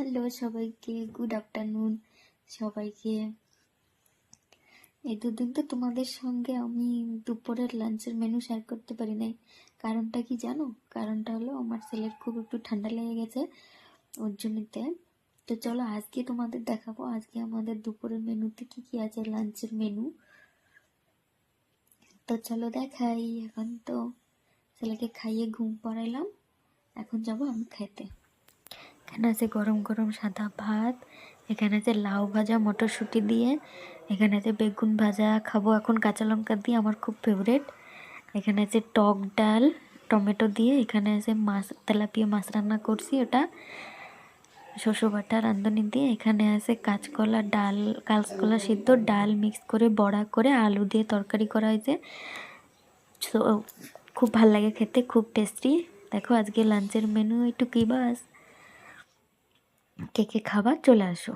Hello সবাইকে, good afternoon সবাইকে। এই দুদিন তো তোমাদের সঙ্গে আমি দুপুরের লাঞ্চের মেনু শেয়ার করতে পারি নাই। কারণটা কি জানো? কারণটা হলো আমার ছেলের খুব একটু ঠান্ডা লেগে গেছে, ওর জন্যতে। তো চলো আজকে তোমাদের দেখাবো আজকে আমাদের দুপুরের মেনুতে কি কি আছে, লাঞ্চের মেনু। তো চলো দেখাই। এখন তো ছেলেকে খাইয়ে ঘুম পাড়াইলাম, এখন যাবো আমি খাইতে। এখানে আছে গরম গরম সাদা ভাত, এখানে আছে লাউ ভাজা মটরশুঁটি দিয়ে, এখানে আছে বেগুন ভাজা, খাবো এখন কাঁচা লঙ্কা দিয়ে, আমার খুব ফেভারেট। এখানে আছে টক ডাল টমেটো দিয়ে, এখানে আছে মাছ, তেলাপিয়া মাছ রান্না করছি ওটা শস্য বাটা রাঁধুনি দিয়ে, এখানে আছে কাঁচকলা ডাল, কাঁচকলা সিদ্ধ ডাল মিক্স করে বড়া করে আলু দিয়ে তরকারি করা হয়েছে। খুব ভাল লাগে খেতে, খুব টেস্টি। দেখো আজকে লাঞ্চের মেনু একটু কি বাস, কে কে খাবার চলে আসো।